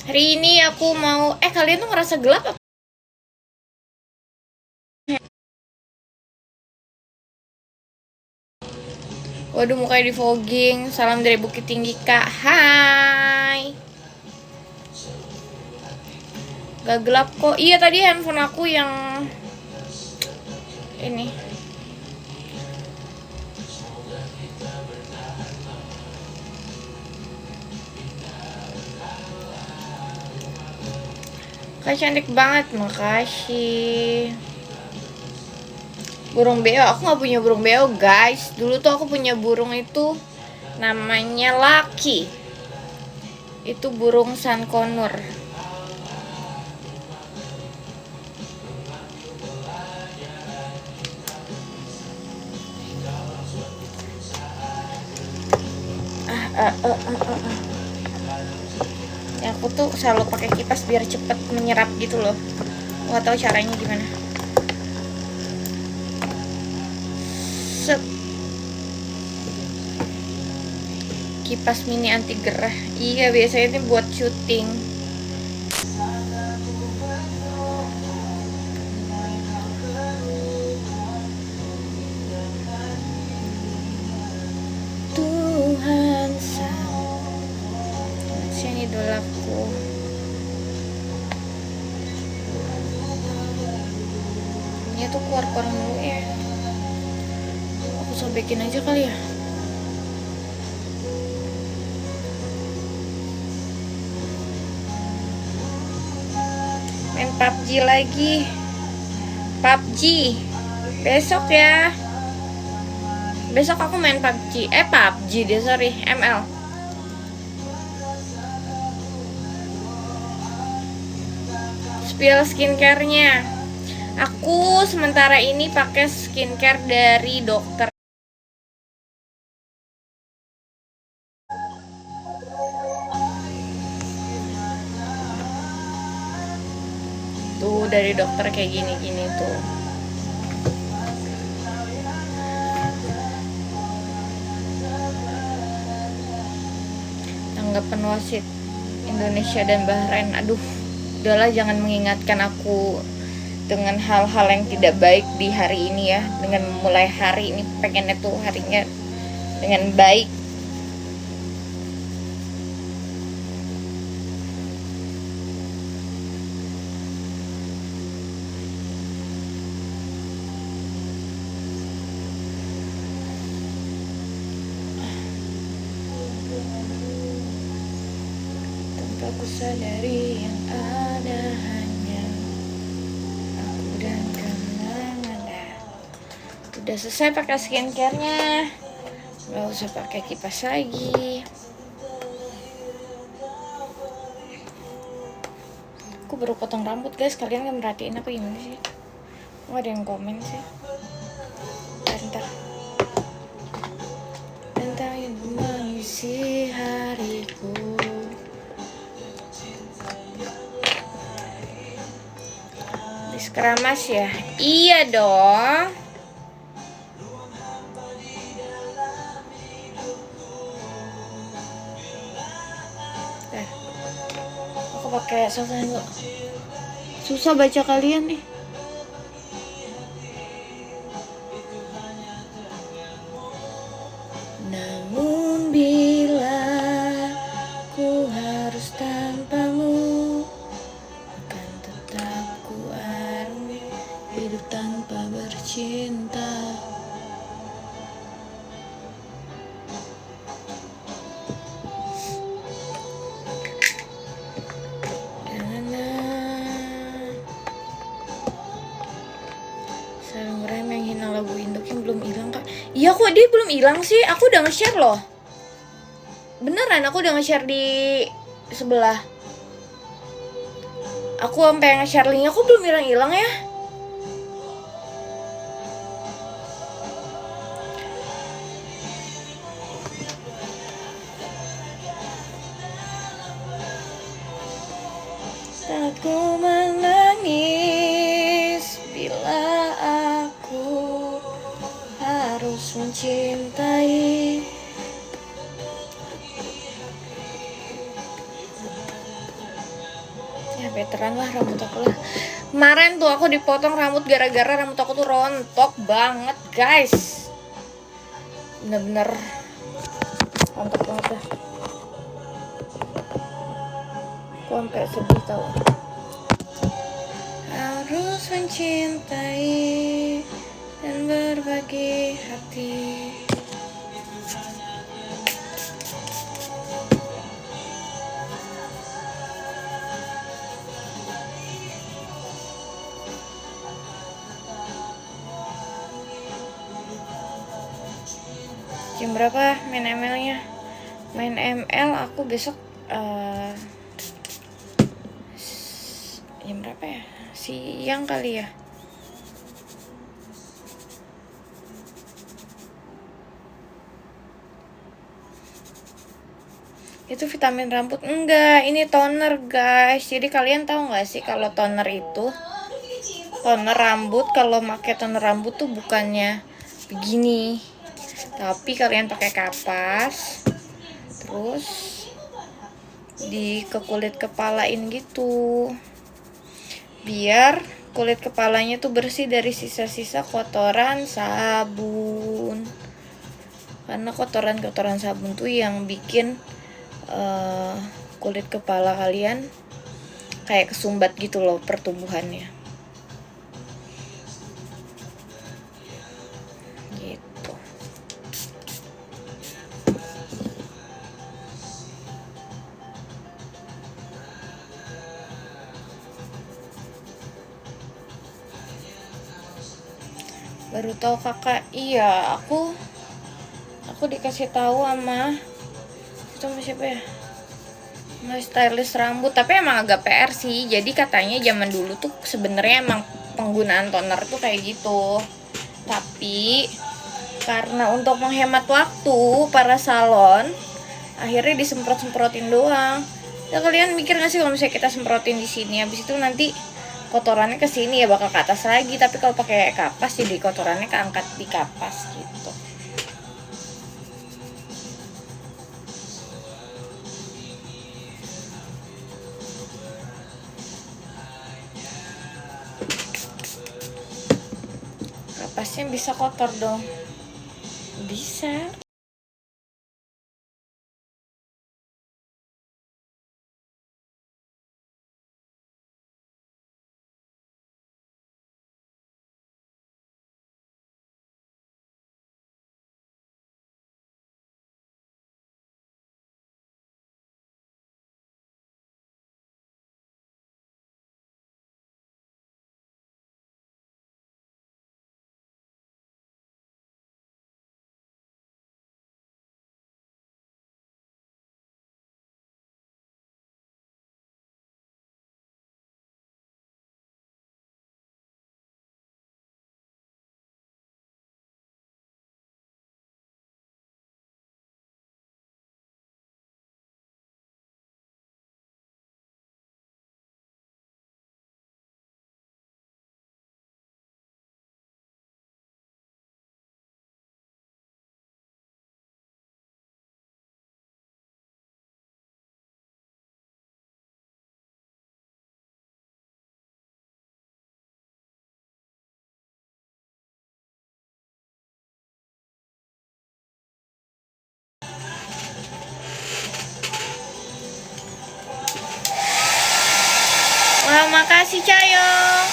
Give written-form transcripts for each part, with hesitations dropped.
Hari ini aku mau kalian tuh ngerasa gelap apa? Waduh, mukanya di fogging. Salam dari Bukit Tinggi, Kak. Hai. Gak gelap kok. Iya, tadi handphone aku yang ini. Kak cantik banget, makasih. Burung beo, aku nggak punya burung beo guys. Dulu tuh aku punya burung itu namanya Lucky. Itu burung sankonur. Ya, aku tuh selalu pakai kipas biar cepet menyerap gitu loh. Nggak tahu caranya gimana. Set. Kipas mini anti gerah. Iya, biasanya ini buat syuting. Tuhan sang idolaku. Ini tuh keluar-keluar mulu ya. Aku sobekin aja kali ya. Main PUBG lagi. PUBG besok ya. Besok aku main PUBG. PUBG deh, sorry, ML. Spill skincare-nya. Aku sementara ini pakai skincare dari dokter. Tuh, dari dokter kayak gini-gini tuh. Tanggapan wasit Indonesia dan Bahrain. Aduh, udahlah, jangan mengingatkan aku dengan hal-hal yang tidak baik di hari ini ya. Dengan memulai hari ini, pengennya tuh harinya dengan baik. Tanpa ku sadari yang ada hanya aku dan kenangan. Udah selesai pakai skincare-nya. Gak usah pakai kipas lagi. Aku baru potong rambut guys, kalian gak merhatiin apa gimana sih? Kok ada yang komen sih? Bentar. Tentang yang mengisi hariku. Keramas ya? Iya dong. Aku pakai softline dulu. Susah baca kalian nih. Namun bila ku harus tanpamu, akan tetap ku arungi hidup tanpa bercinta. Saling rem yang hina lagu induk yang belum hilang kak. Iya kok dia belum hilang sih. Aku udah nge-share loh. Beneran aku udah nge-share di sebelah. Aku sampai nge-share linknya kok belum hilang-hilang ya. Saat ku menangis bila aku harus mencintai. veteran lah rambut aku lah. Kemarin tuh aku dipotong rambut gara-gara rambut aku tuh rontok banget guys, bener-bener rontok banget dah. Aku sampai sedih tau. Harus mencintai dan berbagi hati. Jam berapa main ML-nya? Main ML aku besok jam berapa ya? Siang kali ya. Itu vitamin rambut? Enggak, ini toner guys. Jadi kalian tahu nggak sih kalau toner itu, toner rambut, kalau pakai toner rambut tuh bukannya begini, tapi kalian pakai kapas terus ke kulit kepalain gitu, biar kulit kepalanya tuh bersih dari sisa-sisa kotoran sabun. Karena kotoran sabun tuh yang bikin kulit kepala kalian kayak kesumbat gitu loh pertumbuhannya. Gitu. Baru tahu kakak, iya aku dikasih tahu sama siapa ya, sama stylist rambut, tapi emang agak PR sih. Jadi katanya zaman dulu tuh sebenarnya emang penggunaan toner tuh kayak gitu, tapi karena untuk menghemat waktu para salon akhirnya disemprot-semprotin doang. Ya kalian mikir nggak sih kalau misalnya kita semprotin di sini, habis itu nanti kotorannya ke sini ya bakal ke atas lagi, tapi kalau pakai kapas jadi kotorannya keangkat di kapas gitu. Kapasnya bisa kotor dong. Bisa. Wah, makasih Cayong.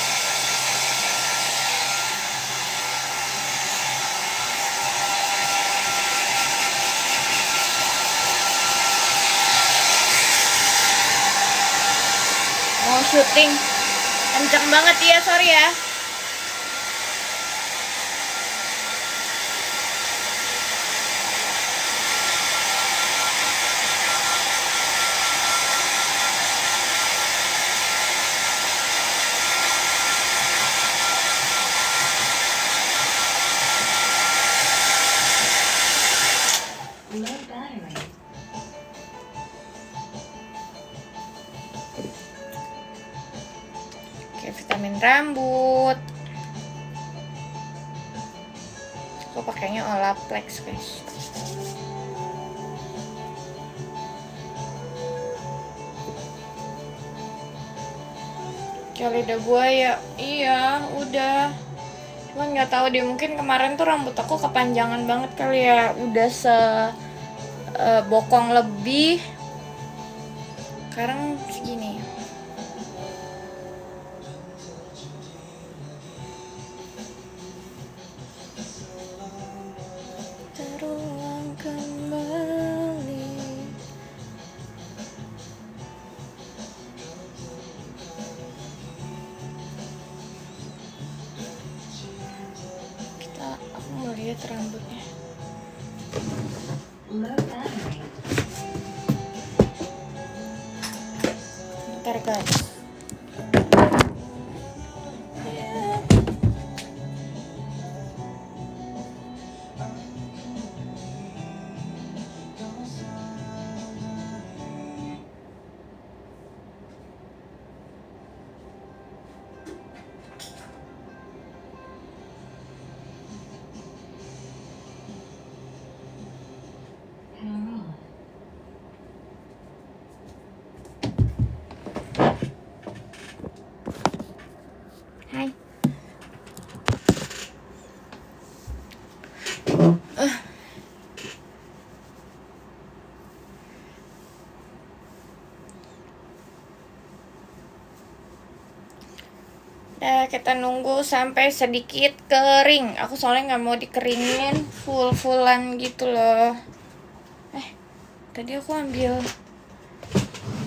Mau syuting kenceng banget ya, sorry ya. Oke, vitamin rambut. Aku pakainya Olaplex guys. kayak lidah buaya. Iya, udah. Cuman nggak tahu deh, mungkin kemarin tuh rambut aku kepanjangan banget kali ya, udah bokong lebih. Sekarang segini. Terulang kembali. Aku mau lihat rambutnya. Bentar guys. Hai. Nah, kita nunggu sampai sedikit kering. Aku soalnya nggak mau dikeringin full-fullan gitu loh. Tadi aku ambil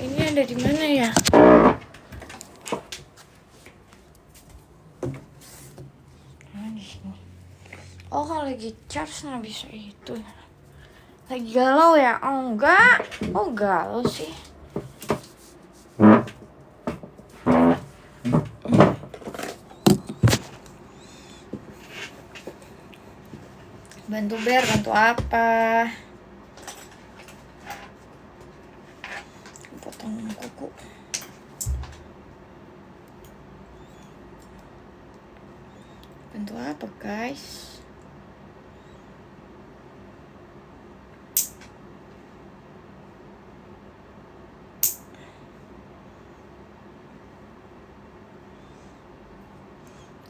ini ada di mana ya? Di sini. Oh, kalau lagi charge nggak bisa itu. Lagi galau ya? Oh enggak. Oh galau sih. Bantu Ber, bantu apa? Potong kuku. Bantu apa guys?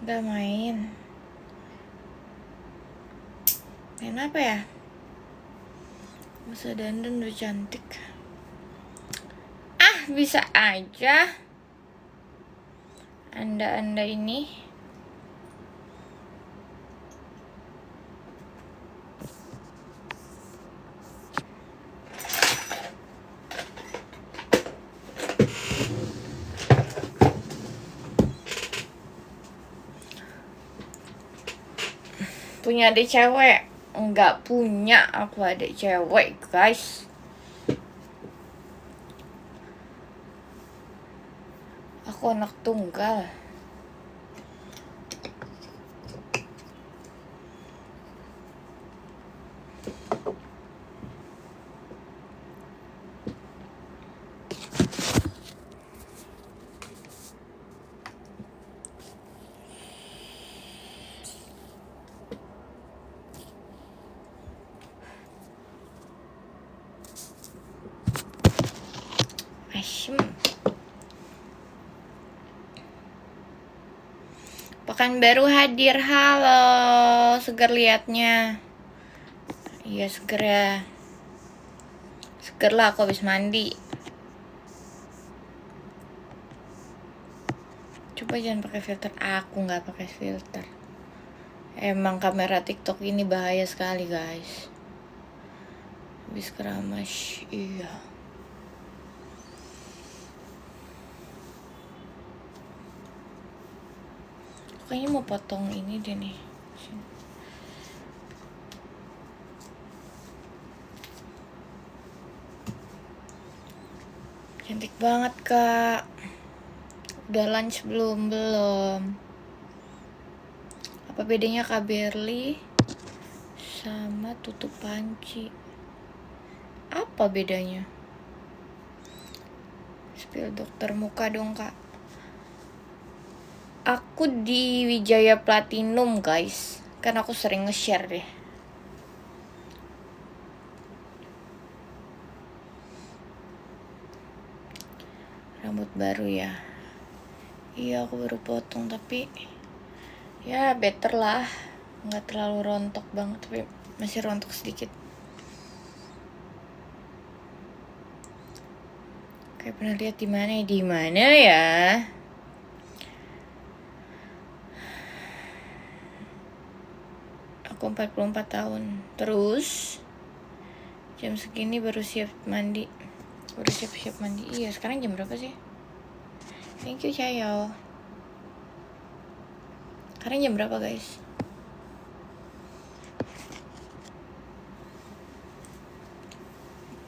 Udah main. Main apa ya? Masa dandan udah cantik. Ah, bisa aja. Anda ini. Punya adik cewek? Enggak punya aku adik cewek guys. Aku anak tunggal. Asyem. Pekanbaru hadir, halo, seger liatnya. Iya seger ya. Seger lah, aku habis mandi. Coba jangan pakai filter, aku nggak pakai filter. Emang kamera TikTok ini bahaya sekali guys. Habis keramas, iya. Kayaknya mau potong ini deh nih. Cantik banget kak. Udah lunch belum? Belum. Apa bedanya Kak Berli sama tutup panci? Apa bedanya? Spill dokter muka dong kak. Aku di Wijaya Platinum guys. Kan aku sering nge-share deh. Rambut baru ya. Iya, aku baru potong, tapi ya better lah, nggak terlalu rontok banget, tapi masih rontok sedikit. Kayak pernah lihat di mana ya? Di mana ya? Aku 44 tahun. Terus jam segini baru siap mandi. Baru siap-siap mandi. Iya, sekarang jam berapa sih? Thank you, Cayo. Sekarang jam berapa, guys?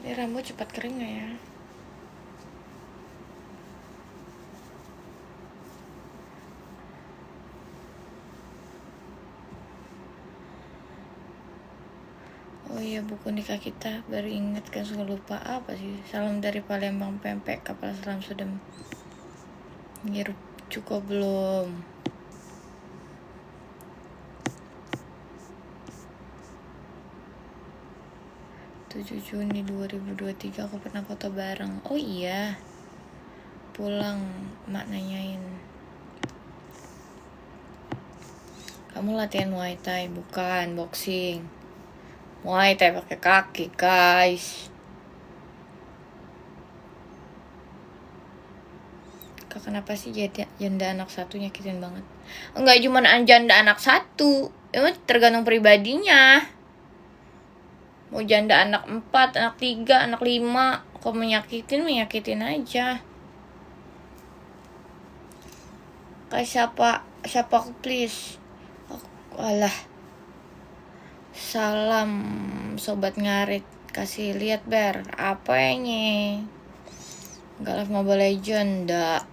Ini rambut cepat kering gak ya? Oh iya, buku nikah kita baru inget kan, suka lupa. Apa sih? Salam dari Palembang, pempek kapal selam sudah ngirup cukup belum? Juni 2023 aku pernah foto bareng. Oh iya, pulang mak nanyain, kamu latihan Muay Thai? Bukan, boxing. Muay Thai pakai kaki, guys. Kak, kenapa sih janda anak satu nyakitin banget? Enggak cuma janda anak satu, emang tergantung pribadinya. Mau janda anak 4, anak 3, anak 5, kalau menyakitin aja. Kayak siapa aku, please. Alah. Salam sobat ngarit, kasih lihat ber apa ini? Gak live Mobile Legend dak.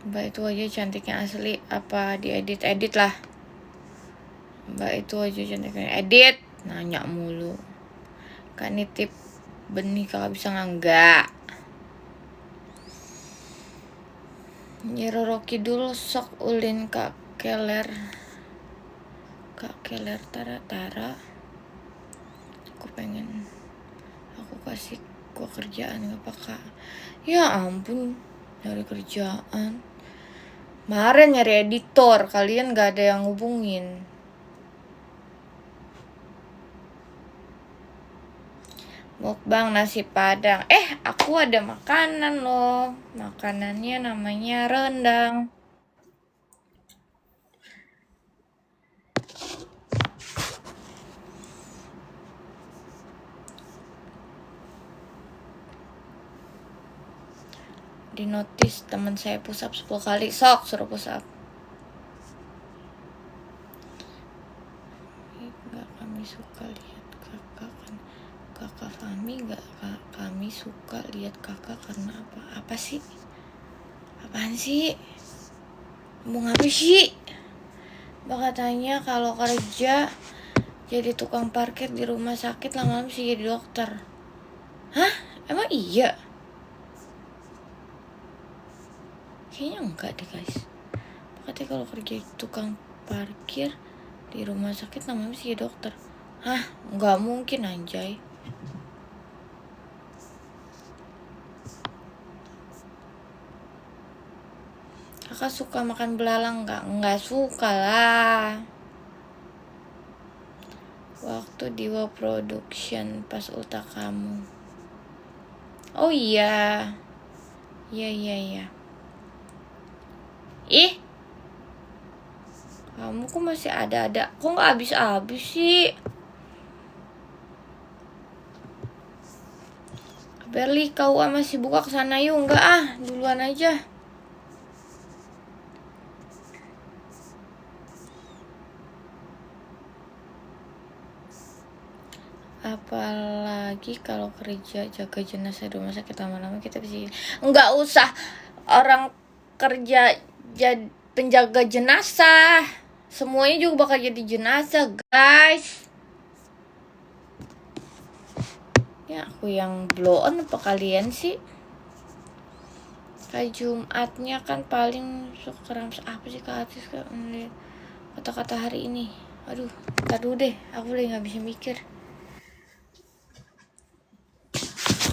Mbak itu aja cantiknya asli apa diedit lah. Mbak itu aja cantiknya edit, nanya mulu. Kak nitip benih kakak bisa nggak? Nyiro Kidul sok ulin Kak Keler Tara. Aku pengen aku kasih gua kerjaan gak Kak? Ya ampun, nyari kerjaan. Kemarin nyari editor, kalian gak ada yang hubungin. Mukbang nasi padang. Aku ada makanan loh. Makanannya namanya rendang. Di notice teman saya push up 10 kali. Sok suruh push up. Enggak, kami suka lihat kakak kan. Kakak Fahmi enggak, kami suka lihat kakak karena apa sih? Apaan sih? Ngomong apa sih? Mbak katanya kalau kerja jadi tukang parkir di rumah sakit lama-lama sih jadi dokter. Hah? Emang iya? Kayaknya enggak deh guys. Katanya kalau kerja tukang parkir di rumah sakit lama-lama sih jadi dokter. Hah? Enggak mungkin anjay. Kakak suka makan belalang nggak? Nggak suka lah. Waktu di Wow Production pas ulta kamu. Oh iya. Iya. Ih, kamu kok masih ada. Kok nggak habis sih? Berli, kau masih buka kesana yuk? Enggak duluan aja. Apalagi kalau kerja jaga jenazah di rumah sakit, lama-lama kita bisa. Enggak usah orang kerja jadi penjaga jenazah, semuanya juga bakal jadi jenazah guys. Ya aku yang blow on apa kalian sih? Kayak Jumatnya kan paling suka apa sih Kak Atis kata-kata hari ini. Aduh, ntar dulu deh, aku lagi gak bisa mikir.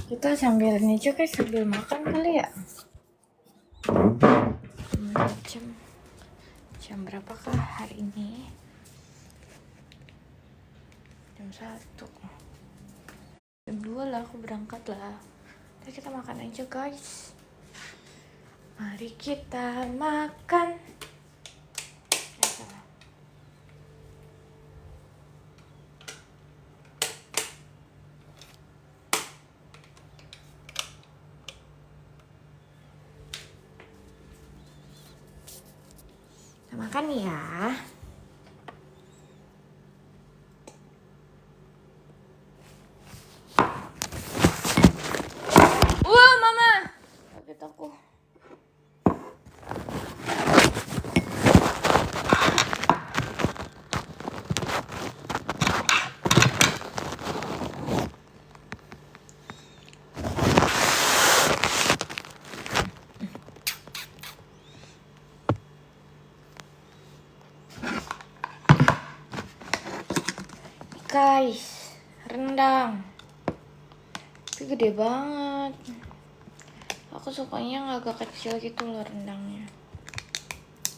Kita sambil ngejo kayak sambil makan kali ya. Jam berapakah hari ini? Jam 1. Jam 2 lah aku berangkat lah. Nanti kita makan aja guys. Mari kita makan. Kita makan ya. Wah mama, kaget aku. Guys, rendang. Tapi gede banget. Aku sukanya yang agak kecil gitu loh rendangnya.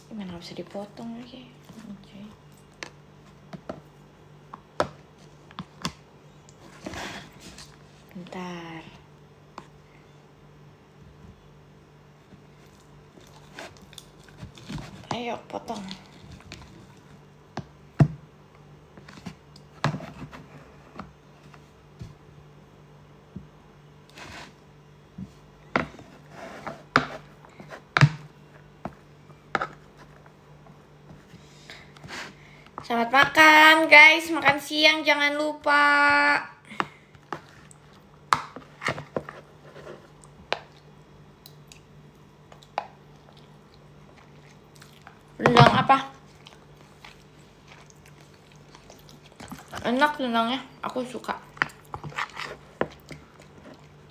Gimana gak bisa dipotong lagi? Oke. Bentar. Ayo potong. Selamat makan guys, makan siang jangan lupa. Rendang apa? Enak rendangnya, aku suka.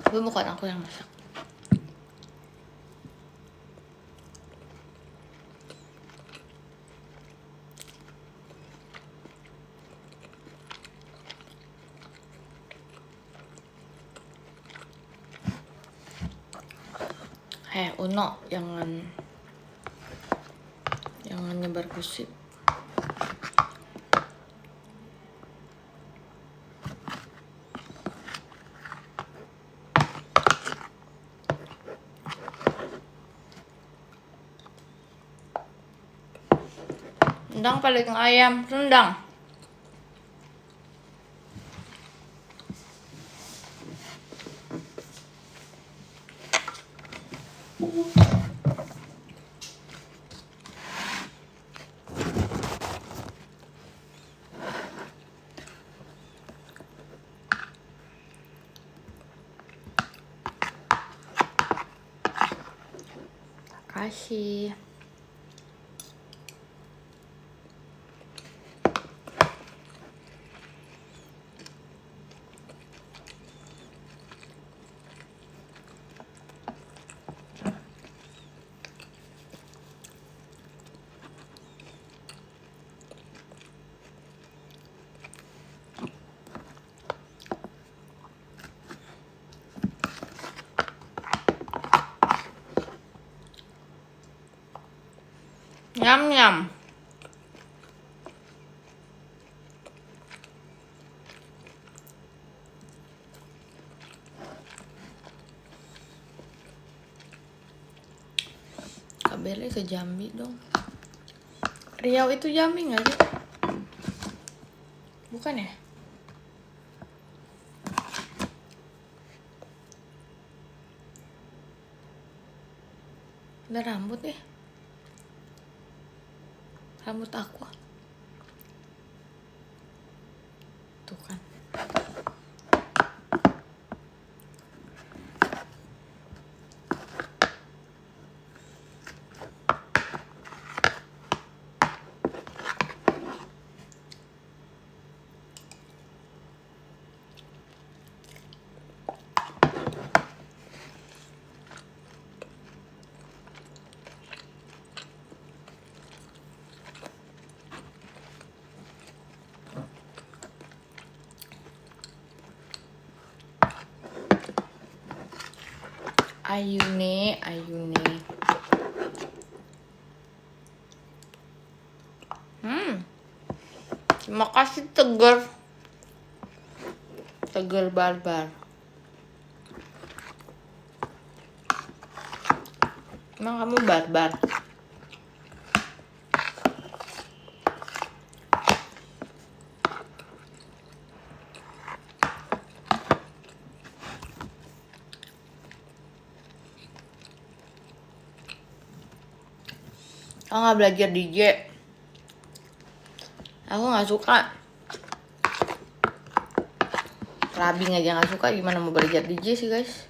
Tapi bukan aku yang masak. Uno, jangan nyebar gosip. Rendang paling ayam, rendang. Kasih. Nyam nyam. Kabelnya ke Jambi dong. Riau itu Jambi nggak sih? Bukan ya? Ada rambut deh. Rambut aku. Tuh kan. Ayune. Terima kasih Tegar Barbar. Emang kamu barbar? Aku nggak belajar DJ. Aku nggak suka. Rabing aja nggak suka, gimana mau belajar DJ sih guys?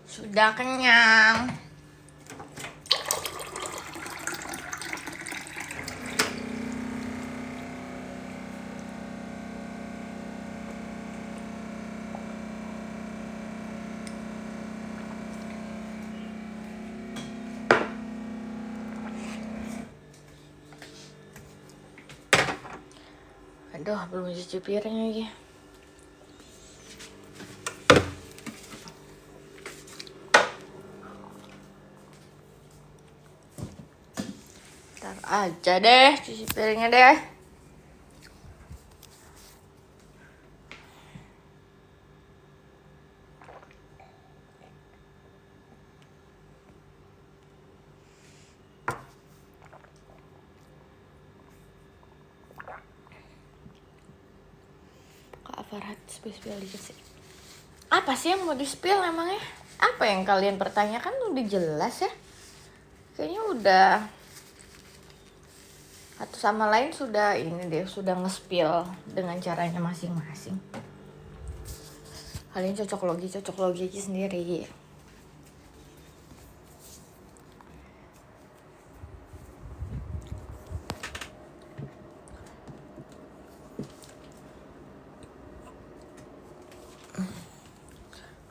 Sudah kenyang. Aduh, belum cuci piring lagi. Ntar aja deh cuci piringnya deh. Kak Farhat, spill dikit sih. Apa sih yang mau di-spill emangnya? Apa yang kalian pertanyakan udah jelas ya? Kayaknya udah satu sama lain sudah ini deh, sudah nge-spill dengan caranya masing-masing. Kalian cocok logi aja sendiri.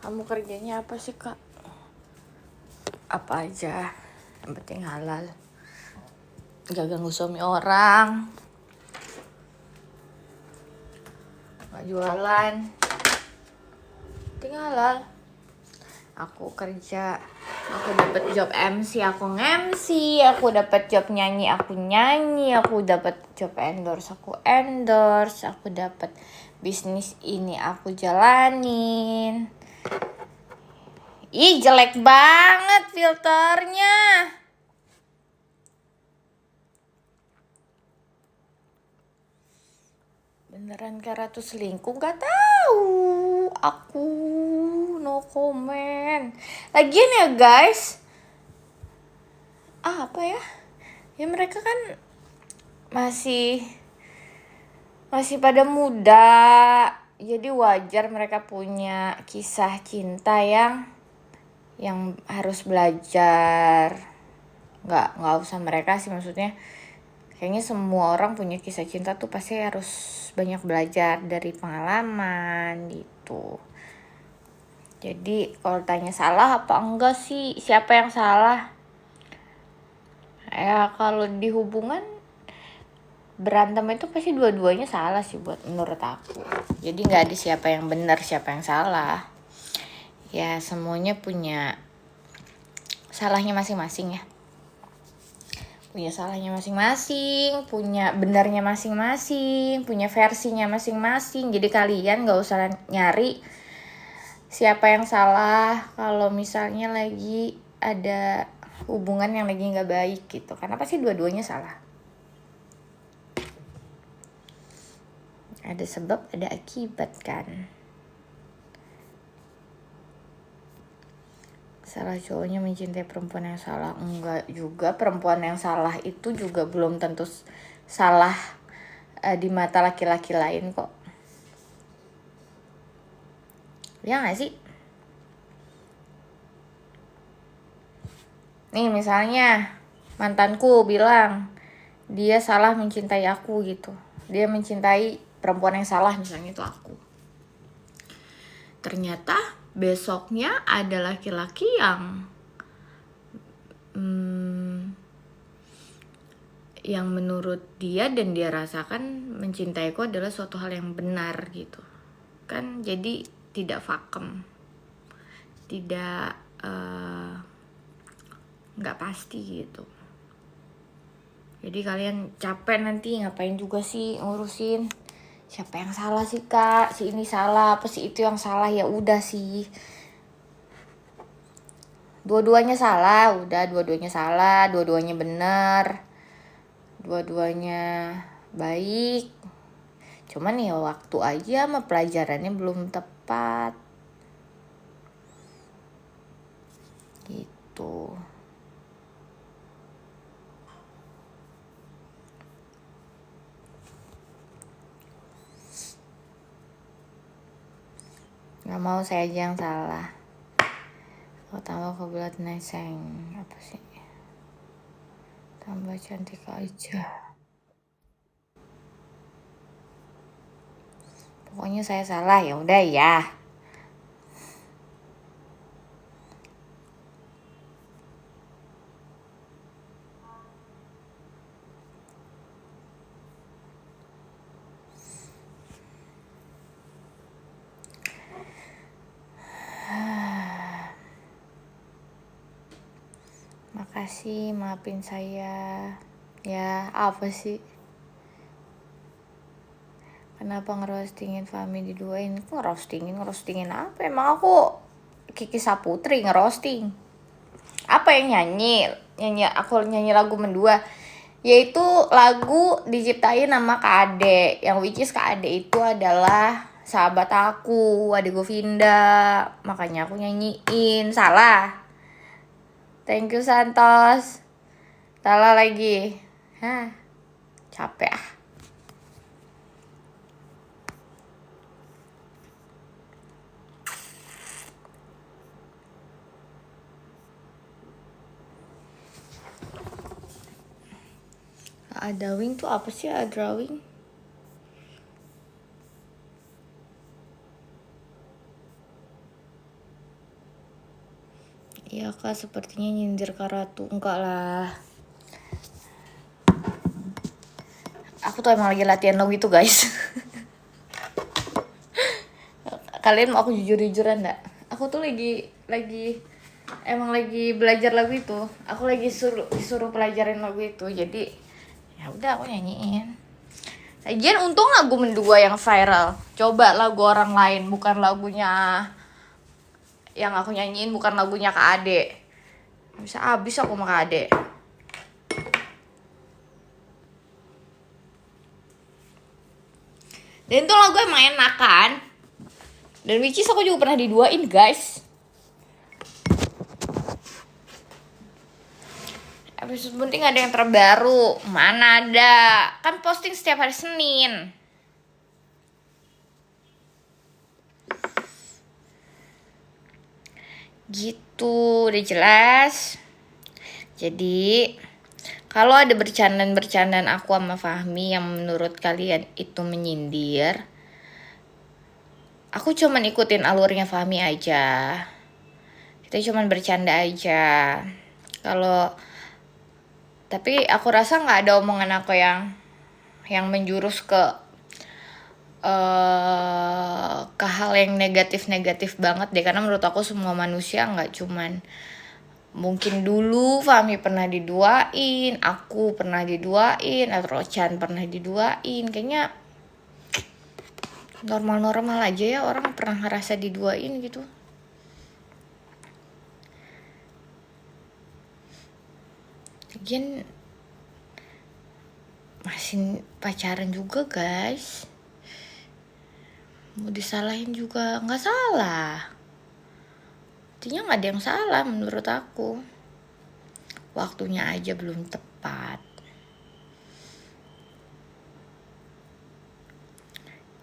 Kamu kerjanya apa sih Kak? Apa aja, yang penting halal. Gak ganggu suami orang, gak jualan, penting halal. Aku kerja, aku dapat job MC, aku nge-MC, aku dapat job nyanyi, aku nyanyi, aku dapat job endorse, aku endorse, aku dapat bisnis ini, aku jalanin. Ih, jelek banget filternya. Beneran Kak Ratu selingkuh? Gak tahu. Aku no comment. Lagian ya guys, apa ya? Ya mereka kan masih pada muda. Jadi wajar mereka punya kisah cinta yang harus belajar. Nggak usah mereka sih, maksudnya kayaknya semua orang punya kisah cinta tuh pasti harus banyak belajar dari pengalaman gitu. Jadi kalau tanya salah apa enggak sih, siapa yang salah? Ya kalau di hubungan berantem itu pasti dua-duanya salah sih menurut aku. Jadi nggak ada siapa yang benar siapa yang salah. Ya semuanya punya salahnya masing-masing ya. Punya salahnya masing-masing, punya benarnya masing-masing, punya versinya masing-masing. Jadi kalian gak usah nyari siapa yang salah kalau misalnya lagi ada hubungan yang lagi nggak baik gitu. Karena pasti dua-duanya salah. Ada sebab, ada akibat kan. Salah cowoknya mencintai perempuan yang salah. Enggak juga, perempuan yang salah itu juga belum tentu salah di mata laki-laki lain kok. Ya gak sih? Nih misalnya mantanku bilang dia salah mencintai aku gitu. Dia mencintai perempuan yang salah, misalnya itu aku. Ternyata besoknya ada laki-laki yang menurut dia dan dia rasakan mencintaiku adalah suatu hal yang benar gitu. Kan jadi tidak vakum, tidak nggak pasti gitu. Jadi kalian capek nanti ngapain juga sih ngurusin siapa yang salah sih kak, si ini salah apa si itu yang salah. Ya udah sih, dua-duanya salah, udah dua-duanya salah, dua-duanya benar, dua-duanya baik. Cuman ya waktu aja sama pelajarannya belum tepat gitu. Gak mau saya aja yang salah. Oh, tambah kebelat neseng. Apa sih? Tambah cantik aja. Pokoknya saya salah, ya udah ya. Makasih, maafin saya. Ya, apa sih? Kenapa ngerostingin Fahmi diduain? Kok ngerostingin apa? Emang aku Kiki Saputri ngerosting? Apa yang nyanyi? Aku nyanyi lagu mendua. Yaitu lagu diciptain sama Kak Ade. Yang which is Kak Ade itu adalah sahabat aku, Ade Govinda. Makanya aku nyanyiin. Salah. Thank you Santos. Salah lagi. Hah, capek ah. Drawing tuh apa sih drawing? Iya kak, sepertinya nyindir Kak Ratu. Enggak lah. Aku tuh emang lagi latihan lagu itu guys. Kalian mau aku jujur-jujuran gak? Aku tuh emang lagi belajar lagu itu. Aku lagi disuruh pelajarin lagu itu. Jadi ya udah aku nyanyiin. Lagian untung lagu mendua yang viral. Coba lagu orang lain, bukan lagunya yang aku nyanyiin, bukan lagunya Kak Ade. Bisa abis aku sama Kak Ade. Dan itu lagu emang enak kan. Dan which is aku juga pernah diduain guys. Episode penting ada yang terbaru. Mana ada? Kan posting setiap hari Senin. Gitu, udah jelas. Jadi kalau ada bercandaan aku sama Fahmi yang menurut kalian itu menyindir, aku cuman ikutin alurnya Fahmi aja. Kita cuman bercanda aja. Tapi aku rasa nggak ada omongan aku yang menjurus ke hal yang negatif banget deh. Karena menurut aku semua manusia nggak cuman, mungkin dulu Fahmi pernah diduain, aku pernah diduain, atau Chan pernah diduain. Kayaknya normal-normal aja ya orang pernah ngerasa diduain gitu. Lagian masih pacaran juga guys, mau disalahin juga nggak salah, artinya nggak ada yang salah menurut aku, waktunya aja belum tepat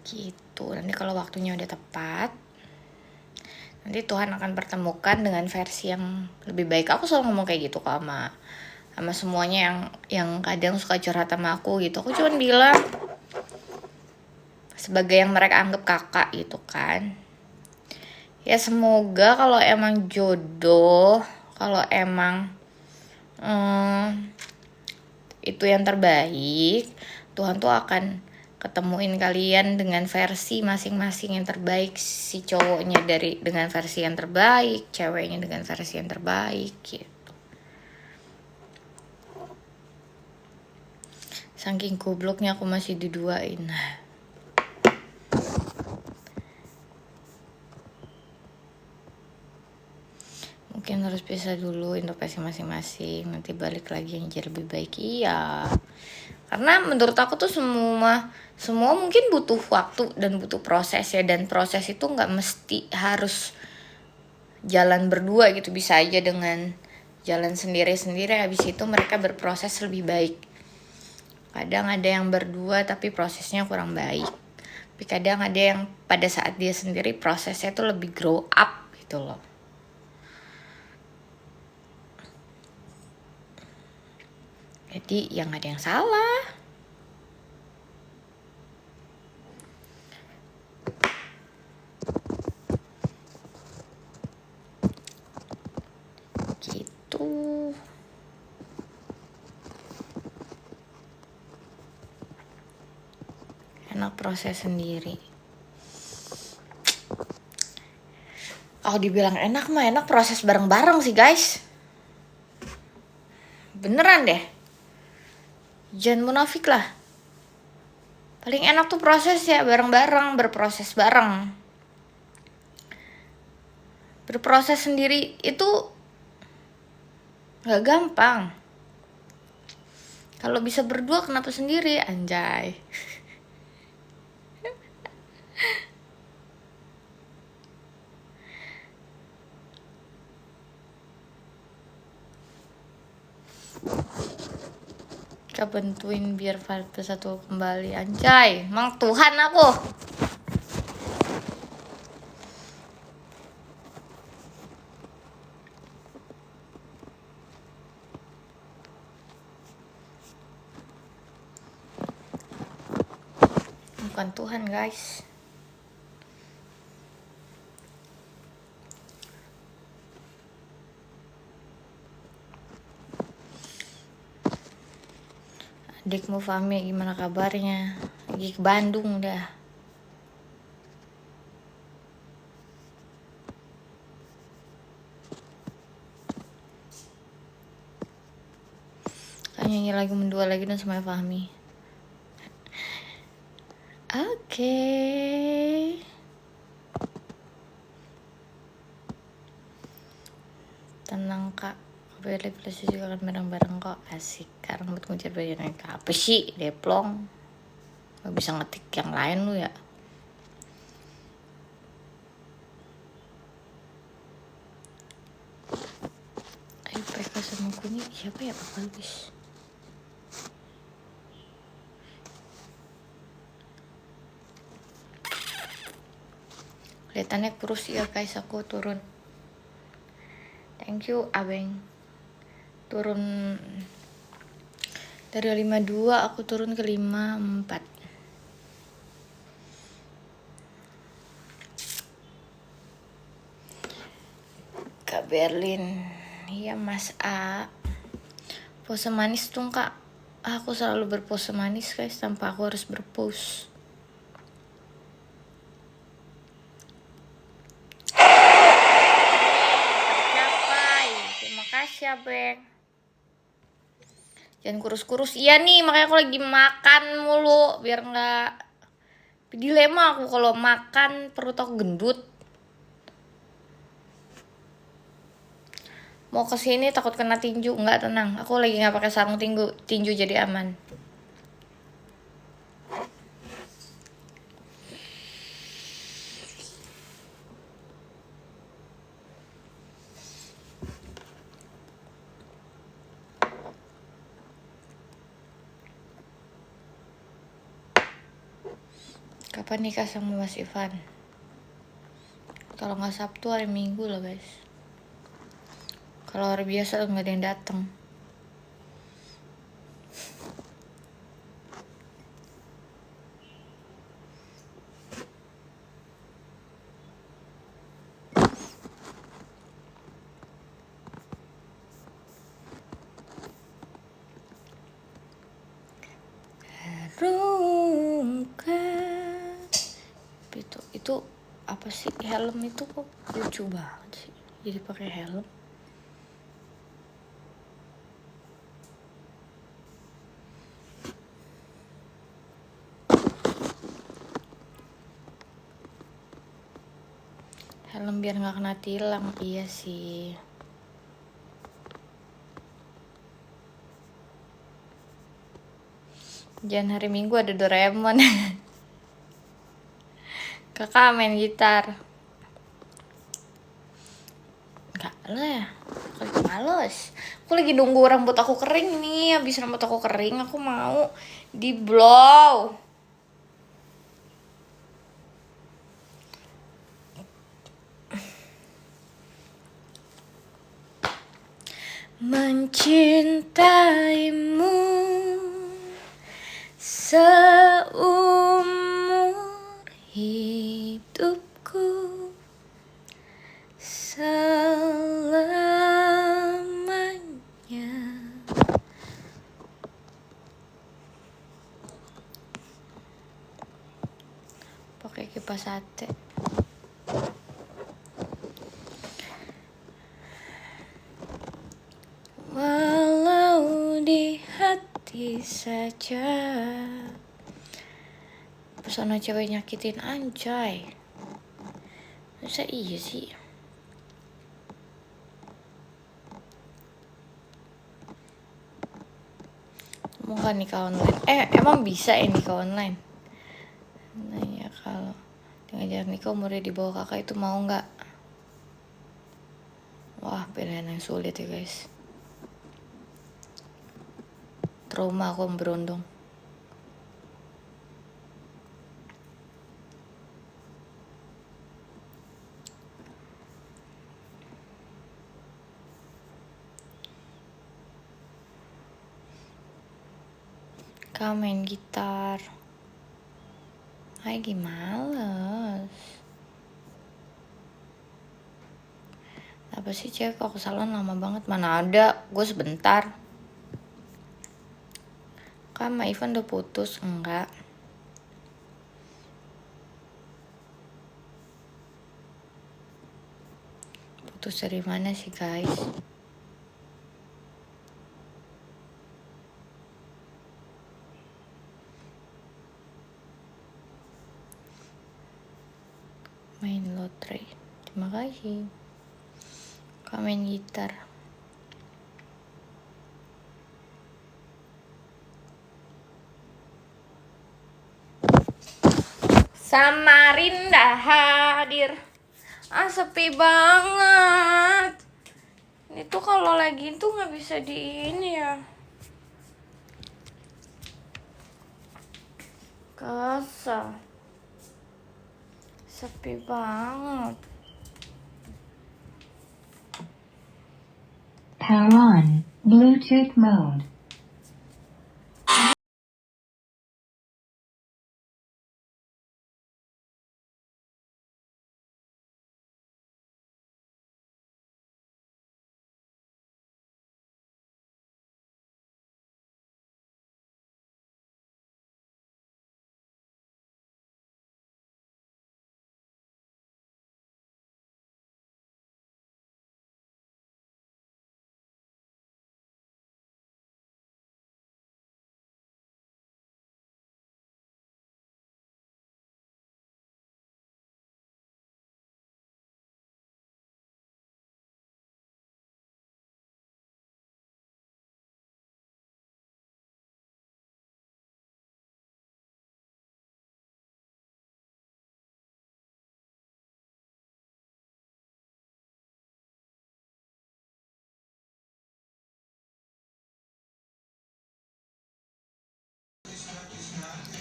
gitu. Nanti kalau waktunya udah tepat, nanti Tuhan akan pertemukan dengan versi yang lebih baik. Aku selalu ngomong kayak gitu kok sama semuanya yang kadang suka curhat sama aku gitu. Aku cuma bilang sebagai yang mereka anggap kakak gitu kan, ya semoga kalau emang jodoh, kalau emang itu yang terbaik, Tuhan tuh akan ketemuin kalian dengan versi masing-masing yang terbaik. Si cowoknya dengan versi yang terbaik, ceweknya dengan versi yang terbaik gitu. Saking gobloknya aku masih diduain. Mungkin harus pisah dulu introspeksi masing-masing, nanti balik lagi yang jadi lebih baik. Iya, karena menurut aku tuh semua mungkin butuh waktu dan butuh proses ya, dan proses itu nggak mesti harus jalan berdua gitu, bisa aja dengan jalan sendiri-sendiri, habis itu mereka berproses lebih baik. Kadang ada yang berdua tapi prosesnya kurang baik, tapi kadang ada yang pada saat dia sendiri prosesnya tuh lebih grow up gitu loh. Jadi yang ada yang salah. Gitu. Enak proses sendiri. Kalau dibilang enak mah enak proses bareng-bareng sih guys. Beneran deh. Jangan munafik lah. Paling enak tuh proses ya bareng-bareng, berproses bareng. Berproses sendiri itu gak gampang. Kalau bisa berdua kenapa sendiri, anjay. Kita bantuin biar vibe satu kembali, anjay. Emang Tuhan aku. Bukan Tuhan guys. Adikmu Fahmi gimana kabarnya? Lagi ke Bandung dah. Kan nyanyi lagu mendua lagi dan sama Fahmi. Oke. Tenang kak, Beli plus juga kan bareng-bareng kok, asik. Sekarang buat ngejar bayaran apa sih, deplong. Gak bisa ngetik yang lain lu ya. Ayo PK sama Kuni, siapa ya Pak Bagus? Kelihatannya kurus ya guys, aku turun. Thank you Abeng. Turun dari 52 aku turun ke 54. Kak Berlin, iya Mas A. Pose manis dong kak. Aku selalu berpose manis guys, tanpa aku harus berpose. Tercapai, terima kasih Abeng. Jangan kurus-kurus, iya nih makanya aku lagi makan mulu biar nggak dilema aku kalau makan perut aku gendut. Mau kesini takut kena tinju. Nggak, tenang, aku lagi nggak pakai sarung tinju jadi aman. Kapan nikah sama Mas Ivan? Kalau nggak Sabtu, hari Minggu lah guys. Kalau hari biasa nggak ada yang datang. Itu apa sih, helm itu kok lucu banget sih jadi pakai helm. Helm biar nggak kena tilang. Iya sih. Jangan hari Minggu ada Doraemon. Kakak main gitar. Enggak lah, aku males. Aku lagi nunggu rambut aku kering nih. Habis rambut aku kering, aku mau di blow. Mencintaimu seumur hidupku, selamanya. Pakai kipas sate. Walau di hati saja pesona cewek nyakitin, anjay. Masa iya sih? Mau kan nikah online? Emang bisa ya nikah online? Nanya kalau ngajar nikah umurnya di bawah kakak itu mau nggak? Wah, pilihan yang sulit ya guys. Trauma aku berondong. Kau main gitar. Lagi males. Apa sih cewek kok kesalahan lama banget? Mana ada, gue sebentar. Kak sama Ivan udah putus? Enggak. Putus dari mana sih guys? Main lotre. Terima kasih. Kak main gitar. Samarinda hadir. Sepi banget. Itu kalau lagi itu nggak bisa di ini ya. Kasa. Sepi banget. Power on. Bluetooth mode.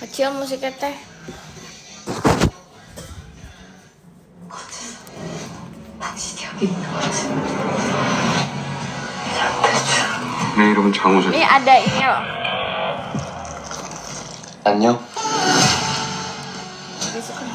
Kecil musiknya teh. 내 이름은 장우석. Ini ada ini loh. 안녕. Besok kan.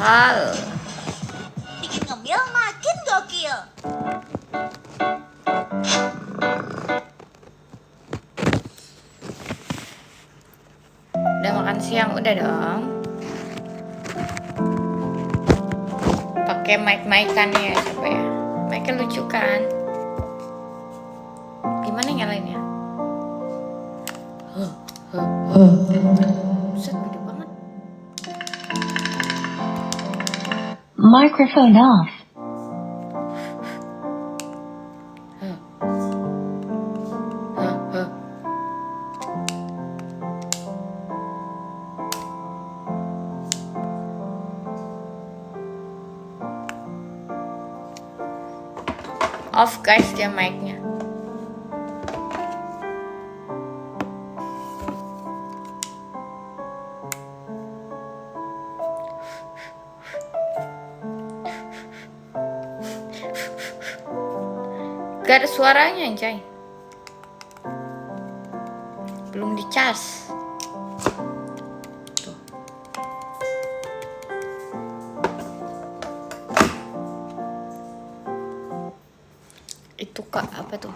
Hal. Bikin ngemil makin gokil. Udah makan siang, udah dong. Pakai mic-mican ya, coba ya. Mic-nya lucu kan? Gimana nyalainnya? Buset, gede banget. Microphone off. Off guys dia mic-nya. Gak ada suaranya anjay. Belum dicas. Tuh. Itu kak apa tuh?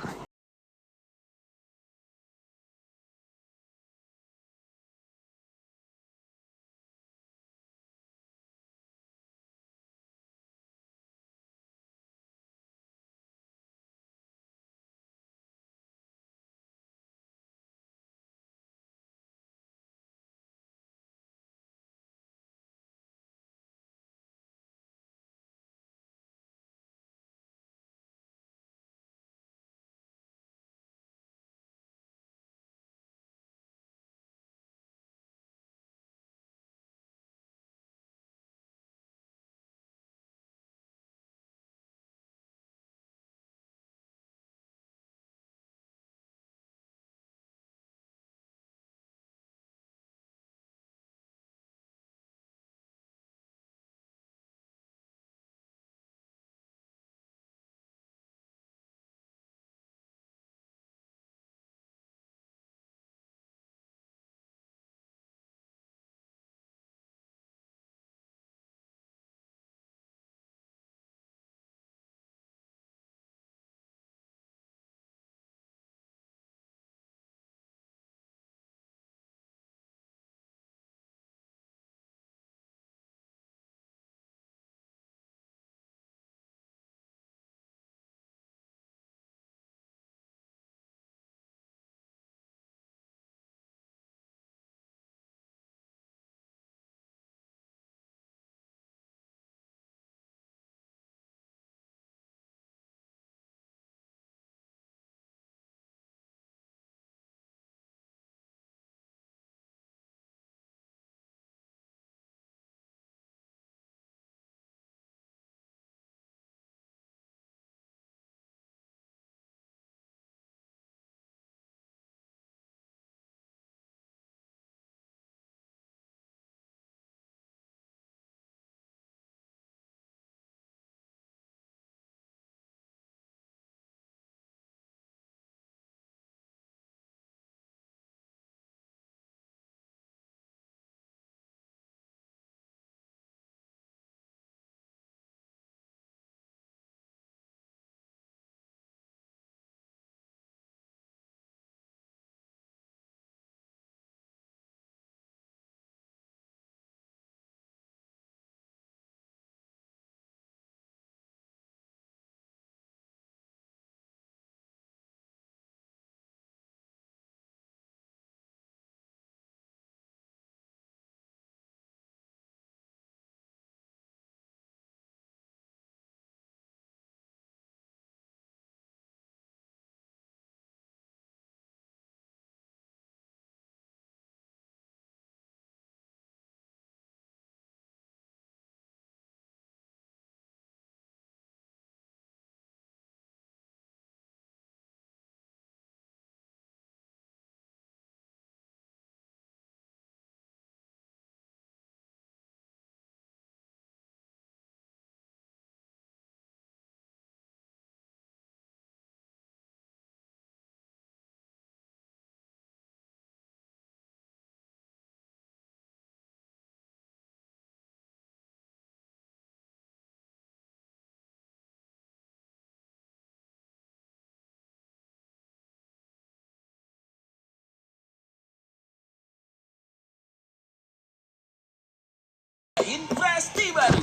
Investi baru.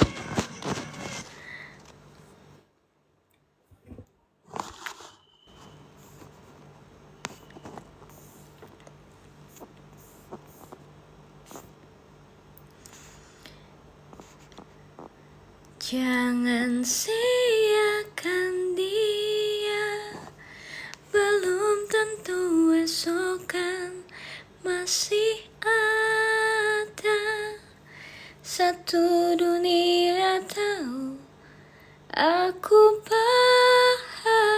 Jangan sia-siakan dia, belum tentu esok kan masih ada. Satu dunia tahu aku bahagia.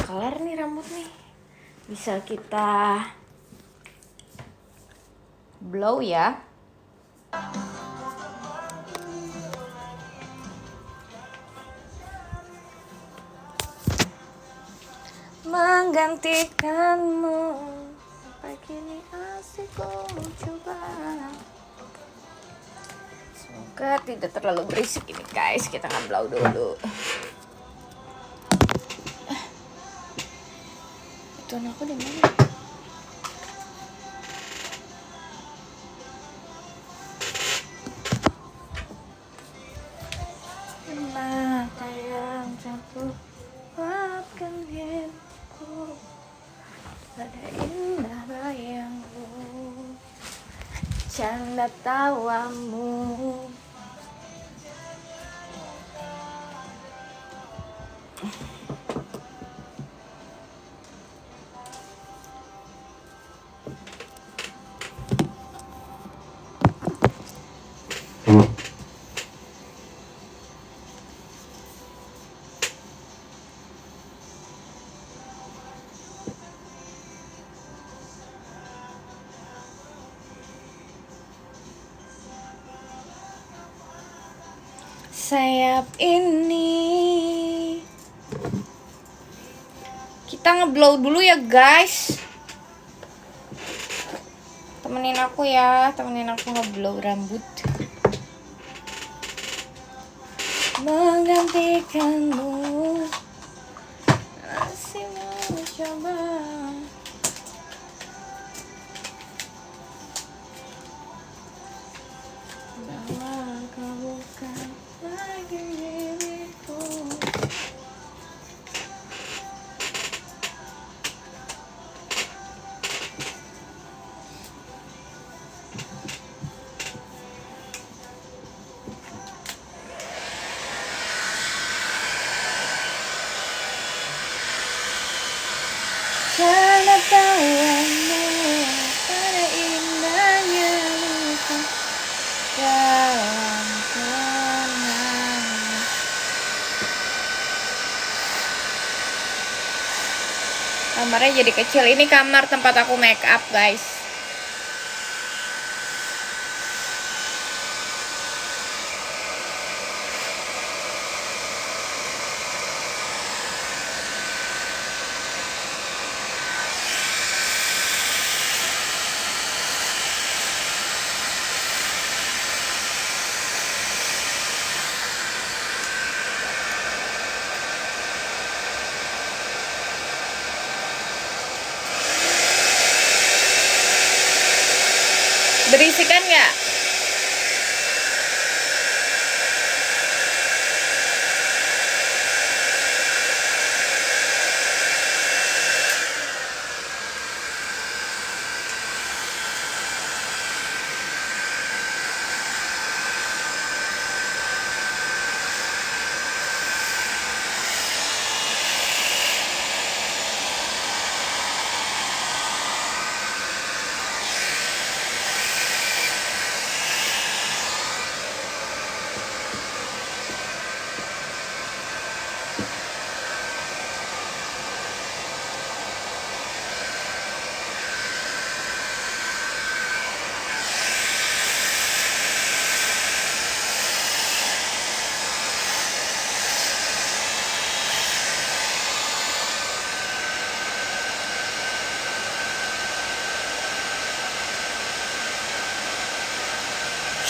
kelar nih rambut nih. Bisa kita blow ya. Menggantikanmu sampai kini asik ku coba. Semoga tidak terlalu berisik ini guys. Kita akan blow dulu. Tone aku di mana? Mata yang jatuh maafkan hidupku pada indah bayangmu, canda tawamu. Sayap ini kita ngeblow dulu ya guys. Temenin aku ya, temenin aku ngeblow rambut. Menggantikanmu masih mau coba. Bahwa kau bukan lagi diriku. Canda tawamu pada indahnya luka dalam kenangan. Kamarnya jadi kecil. Ini kamar tempat aku make up guys. Berisikan nggak?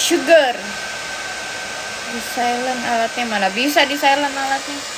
Sugar. Di silent alatnya mana? Bisa di silent alatnya.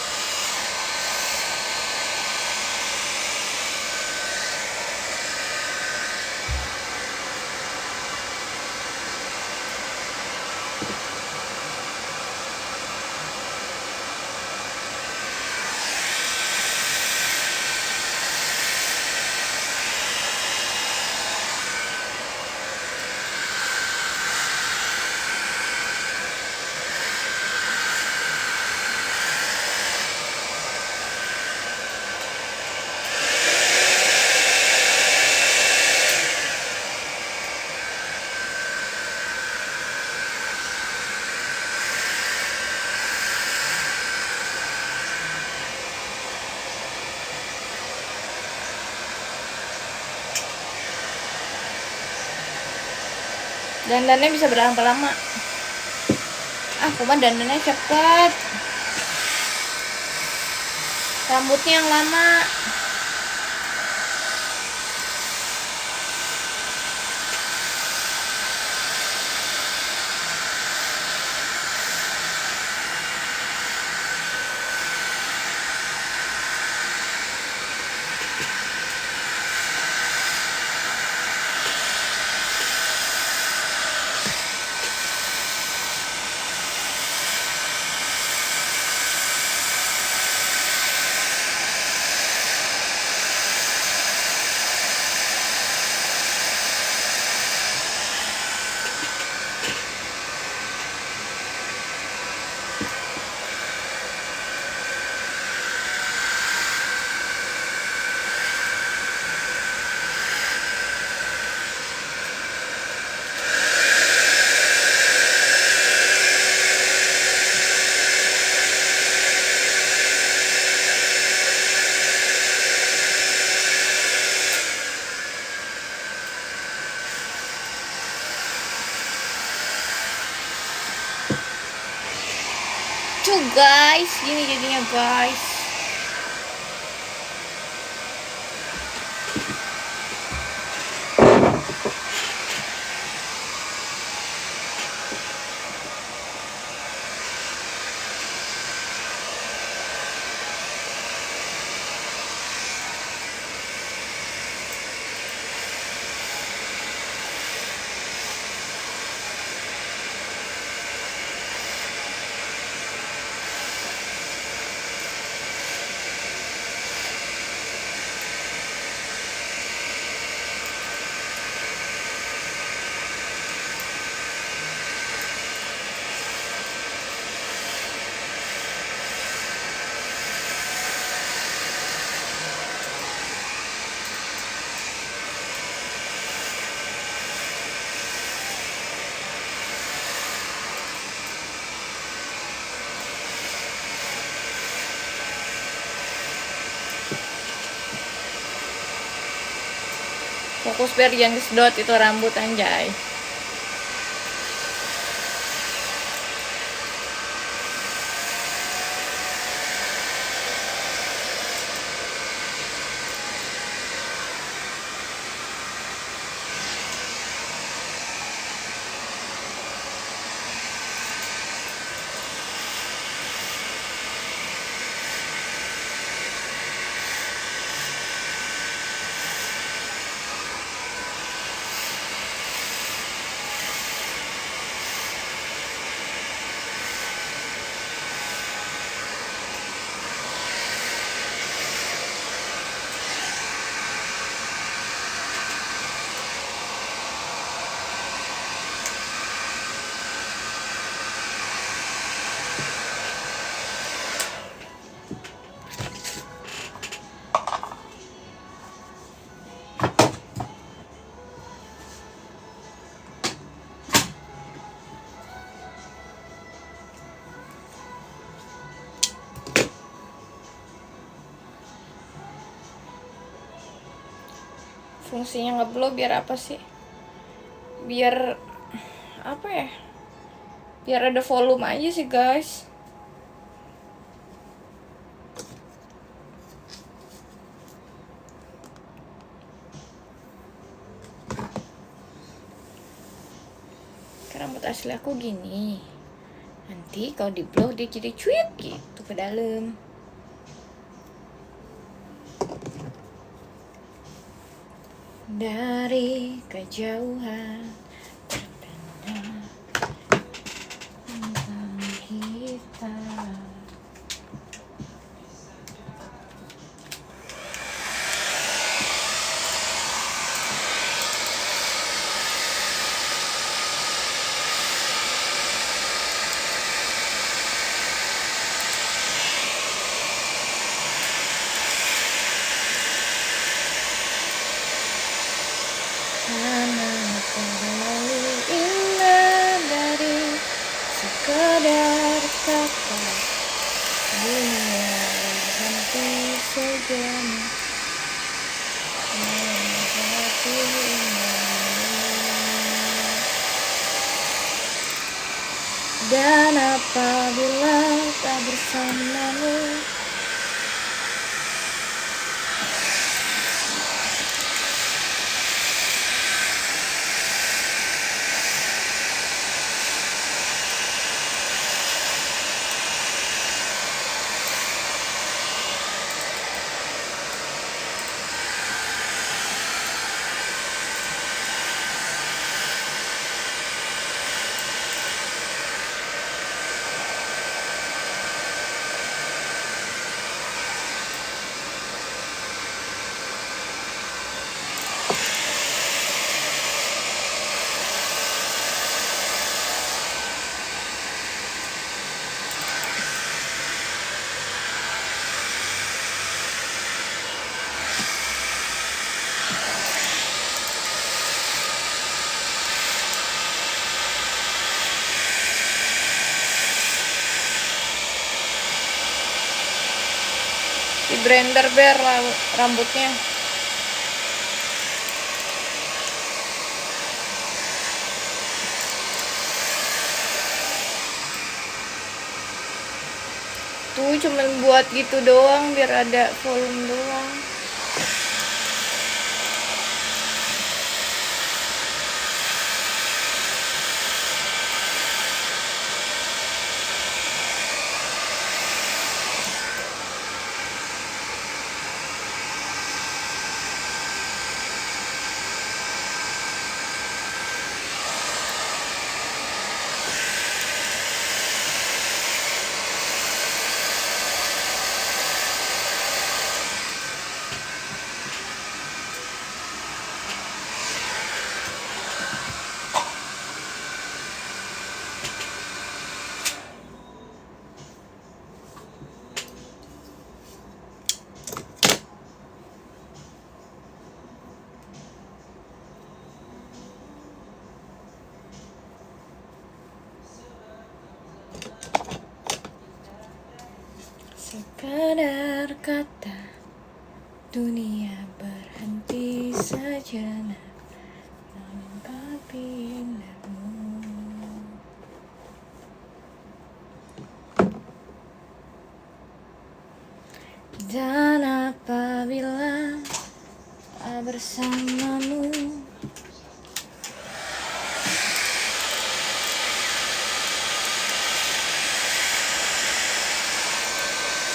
Dandannya bisa berapa lama? Aku mah dandannya cepet. Rambutnya yang lama. Tuh guys, gini jadinya guys. Fokus biar jangan kesedot itu rambut anjay. Fungsinya ngeblow biar apa sih? Biar apa ya? Biar ada volume aja sih guys. Karena rambut asli aku gini. Nanti kalau di blow dia jadi cuit gitu ke dalam. Dari kejauhan terdengar tentang kita. Karena terlalu indah dari sekadar kata dunia berhenti sejenak menjadi indah. Dan apabila tak bersamamu, di blender ber rambutnya. Tuh cuman buat gitu doang biar ada volume doang. Sekadar kata dunia berhenti sejenak menanggapi indahmu. Dan apabila bersamamu,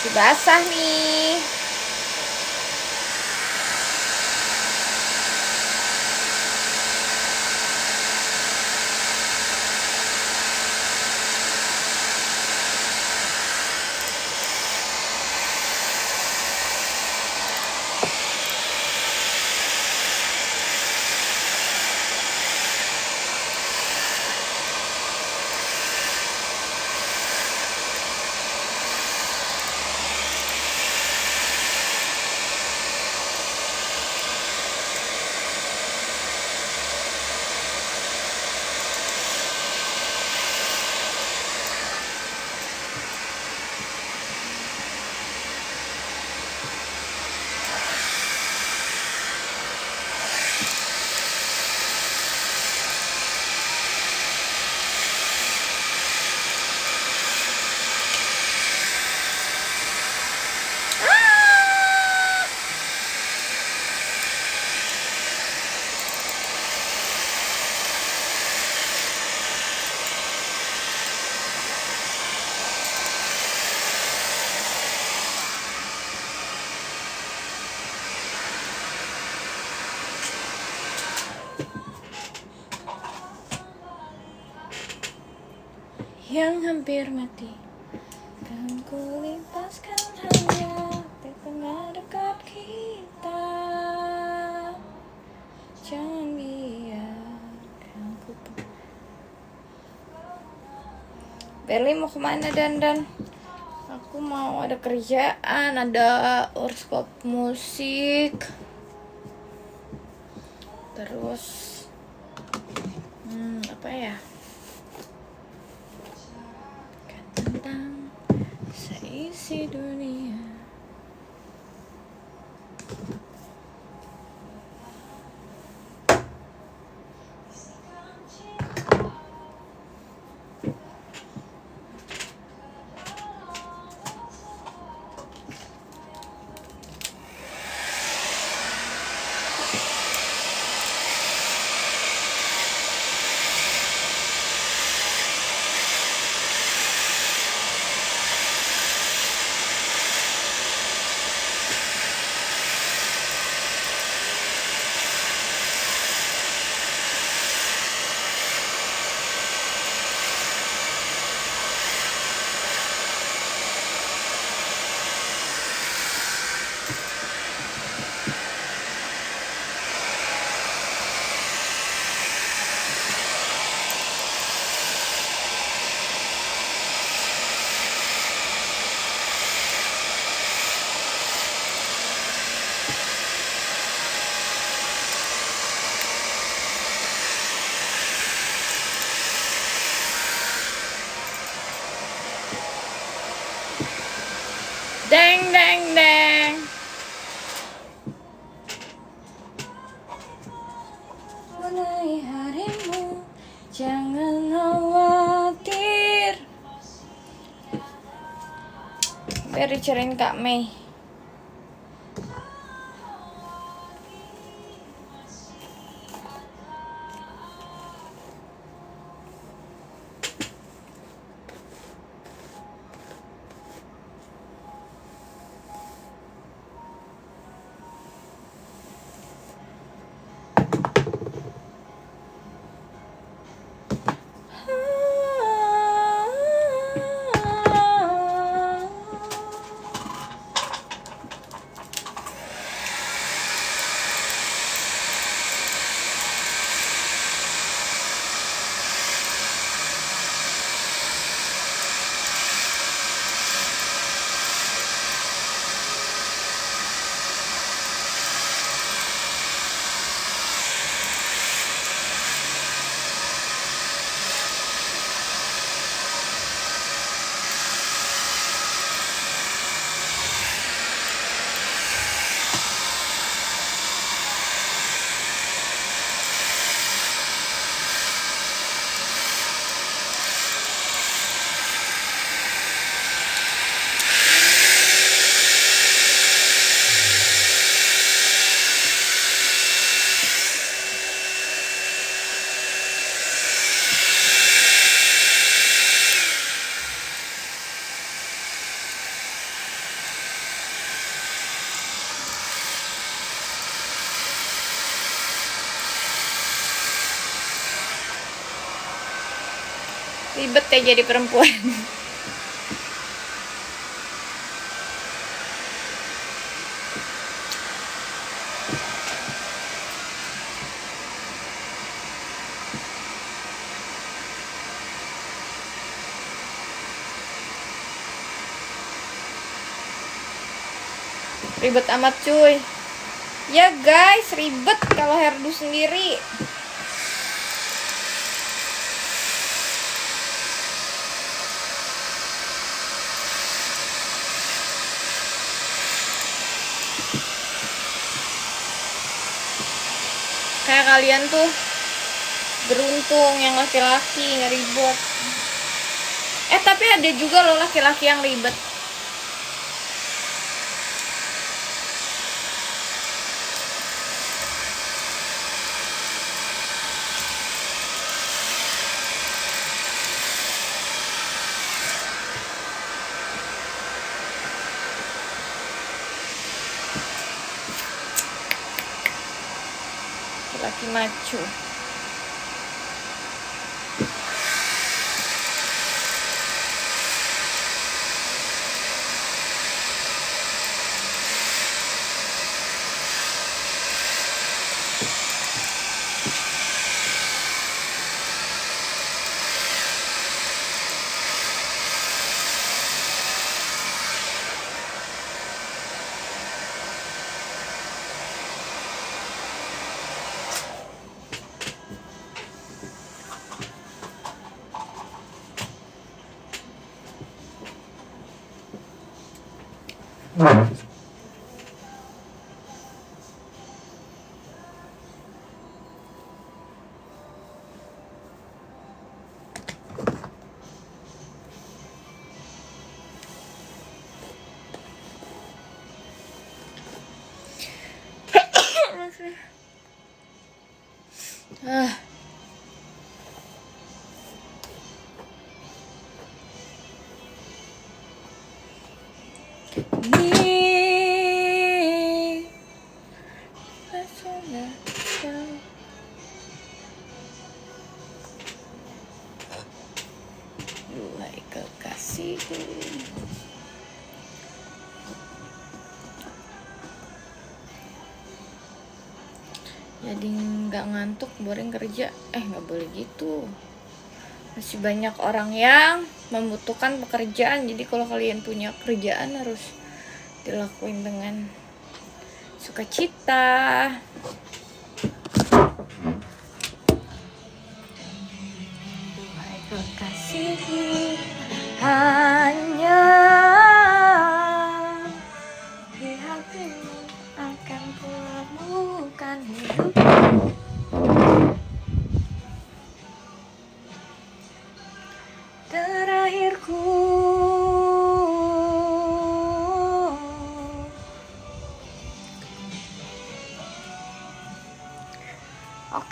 si basah nih. Yang hampir mati kan ku lepaskan hanya pernah dekat kita. Jangan biarkan ku. Berli mau kemana dandan? Aku mau ada kerjaan, ada workshop musik. Terus apa ya? Tentang seisi dunia. deng deng. Mulai harimu, jangan khawatir. Biar dicariin Kak Mei. Ribet ya jadi perempuan. Ribet amat cuy. Ya guys, ribet kalau hairdo sendiri. Kayak kalian tuh beruntung yang laki-laki nggak ribet. Tapi ada juga loh laki-laki yang ribet. Laki maco. Duhai kekasihku. Jadi nggak ngantuk, boring kerja. Nggak boleh gitu. Masih banyak orang yang membutuhkan pekerjaan. Jadi kalau kalian punya kerjaan harus dilakuin dengan sukacita. Duhai kekasihku, hanya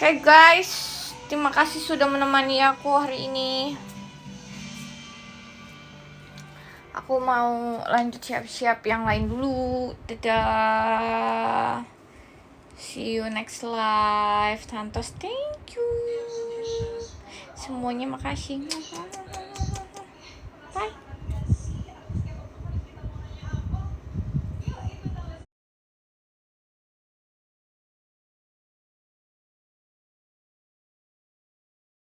Oke guys, terima kasih sudah menemani aku hari ini. Aku mau lanjut siap-siap yang lain dulu. Dadah. See you next live. Santos, thank you. Semuanya makasih.